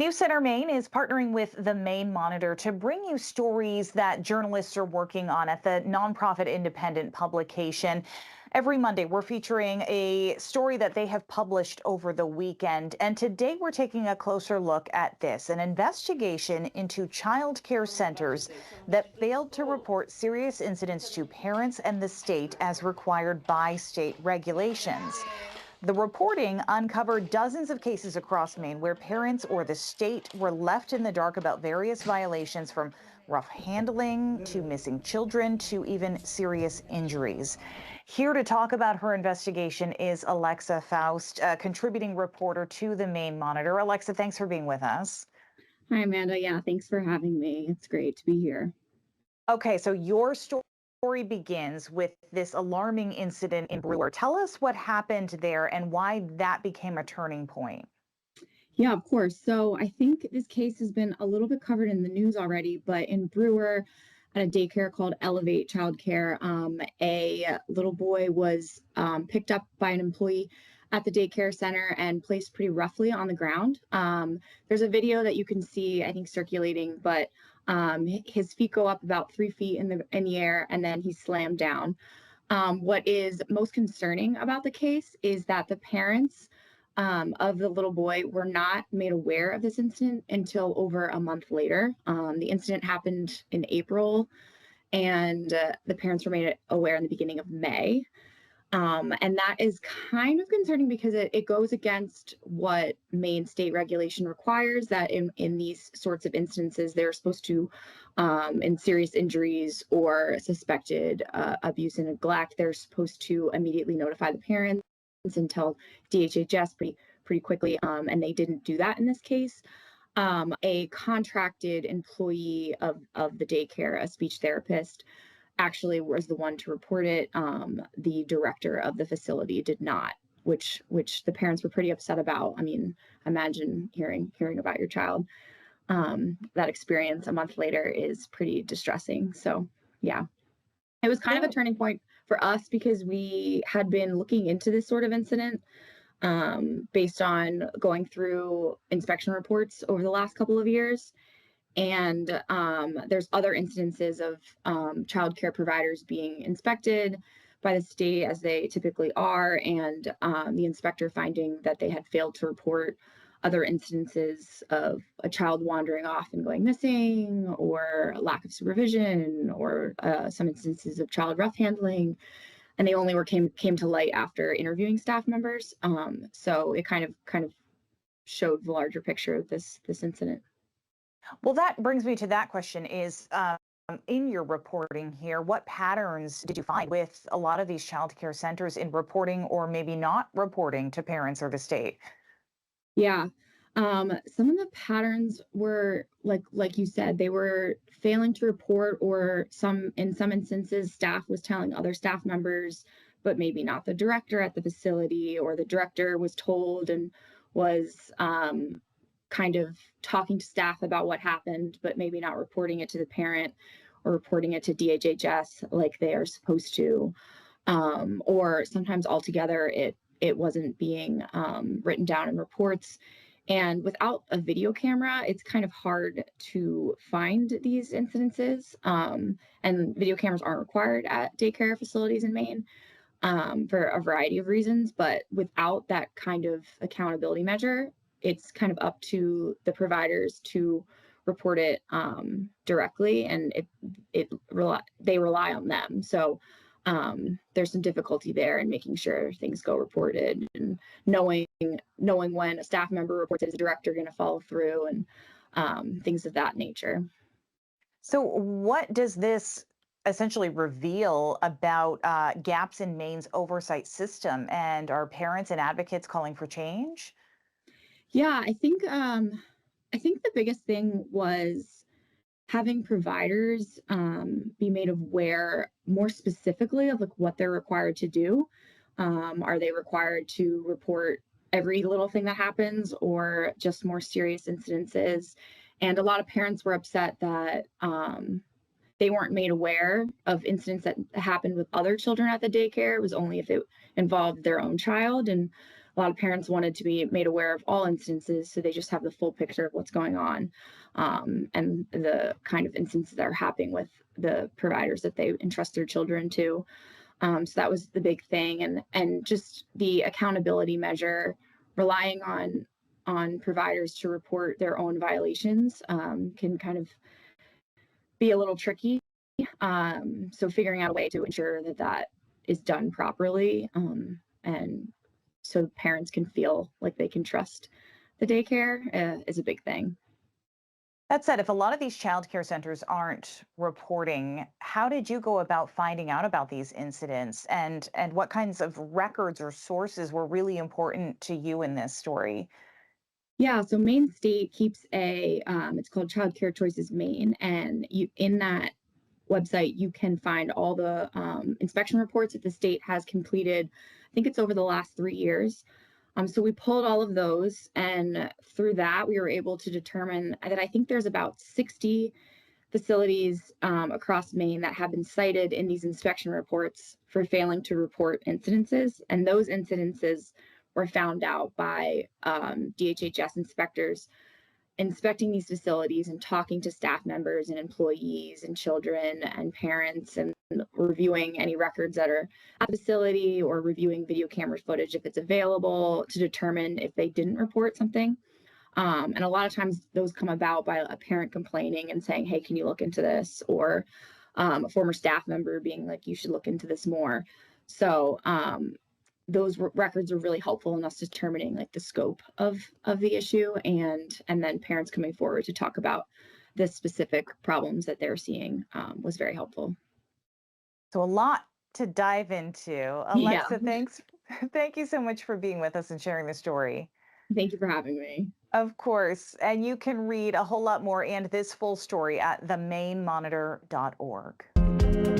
News Center Maine is partnering with the Maine-Monitor to bring you stories that journalists are working on at the nonprofit independent publication. Every Monday, we're featuring a story that they have published over the weekend. And today, we're taking a closer look at this, an investigation into child care centers that failed to report serious incidents to parents and the state as required by state regulations. The reporting uncovered dozens of cases across Maine where parents or the state were left in the dark about various violations, from rough handling to missing children to even serious injuries. Here to talk about her investigation is Alexa Faust, a contributing reporter to the Maine-Monitor. Alexa, thanks for being with us. Hi, Amanda. Yeah, thanks for having me. It's great to be here. Okay, so your story begins with this alarming incident in Brewer. Tell us what happened there and why that became a turning point. Yeah, of course. So I think this case has been a little bit covered in the news already, but in Brewer, at a daycare called Elevate Childcare, a little boy was picked up by an employee at the daycare center and placed pretty roughly on the ground. There's a video that you can see, I think, circulating, but his feet go up about 3 feet in the air, and then he's slammed down. What is most concerning about the case is that the parents of the little boy were not made aware of this incident until over a month later. The incident happened in April, and the parents were made aware in the beginning of May. And that is kind of concerning because it goes against what Maine state regulation requires, that in these sorts of instances, they're supposed to, in serious injuries or suspected abuse and neglect, they're supposed to immediately notify the parents and tell DHHS pretty quickly, and they didn't do that in this case. A contracted employee of the daycare, a speech therapist, actually was the one to report it. The director of the facility did not, which the parents were pretty upset about. I mean, imagine hearing about your child. That experience a month later is pretty distressing. So yeah, it was kind of a turning point for us because we had been looking into this sort of incident based on going through inspection reports over the last couple of years. And there's other instances of child care providers being inspected by the state, as they typically are, and the inspector finding that they had failed to report other instances of a child wandering off and going missing, or lack of supervision, or some instances of child rough handling. And they only came to light after interviewing staff members. So it kind of showed the larger picture of this incident. Well, that brings me to that question is, in your reporting here, what patterns did you find with a lot of these child care centers in reporting or maybe not reporting to parents or the state? Yeah. Some of the patterns were like you said, they were failing to report, or in some instances, staff was telling other staff members, but maybe not the director at the facility, or the director was told and was kind of talking to staff about what happened, but maybe not reporting it to the parent or reporting it to DHHS like they are supposed to. Or sometimes altogether it wasn't being written down in reports. And without a video camera, it's kind of hard to find these incidences. And video cameras aren't required at daycare facilities in Maine for a variety of reasons. But without that kind of accountability measure, it's kind of up to the providers to report it directly, and they rely on them. So there's some difficulty there in making sure things go reported, and knowing when a staff member reports it, is the director going to follow through, and things of that nature. So what does this essentially reveal about gaps in Maine's oversight system, and are parents and advocates calling for change? Yeah, I think the biggest thing was having providers be made aware more specifically of what they're required to do. Are they required to report every little thing that happens, or just more serious incidences? And a lot of parents were upset that they weren't made aware of incidents that happened with other children at the daycare. It was only if it involved their own child. And a lot of parents wanted to be made aware of all instances so they just have the full picture of what's going on, and the kind of instances that are happening with the providers that they entrust their children to. So that was the big thing, and just the accountability measure, relying on providers to report their own violations, can kind of be a little tricky. So figuring out a way to ensure that that is done properly, and so parents can feel like they can trust the daycare, is a big thing. That said, if a lot of these child care centers aren't reporting, how did you go about finding out about these incidents, and what kinds of records or sources were really important to you in this story? Yeah, so Maine State keeps it's called Child Care Choices Maine, and you in that website you can find all the inspection reports that the state has completed. I think it's over the last 3 years. So we pulled all of those, and through that we were able to determine that I think there's about 60 facilities across Maine that have been cited in these inspection reports for failing to report incidences. And those incidences were found out by DHHS inspectors inspecting these facilities and talking to staff members and employees and children and parents, and reviewing any records that are at the facility, or reviewing video camera footage if it's available, to determine if they didn't report something. And a lot of times those come about by a parent complaining and saying, hey, can you look into this? Or a former staff member being like, you should look into this more. So those records are really helpful in us determining like the scope of the issue, and then parents coming forward to talk about the specific problems that they're seeing, was very helpful. So a lot to dive into. Yeah. Alexa, thanks. Thank you so much for being with us and sharing the story. Thank you for having me. Of course. And you can read a whole lot more and this full story at the-maine-monitor.org.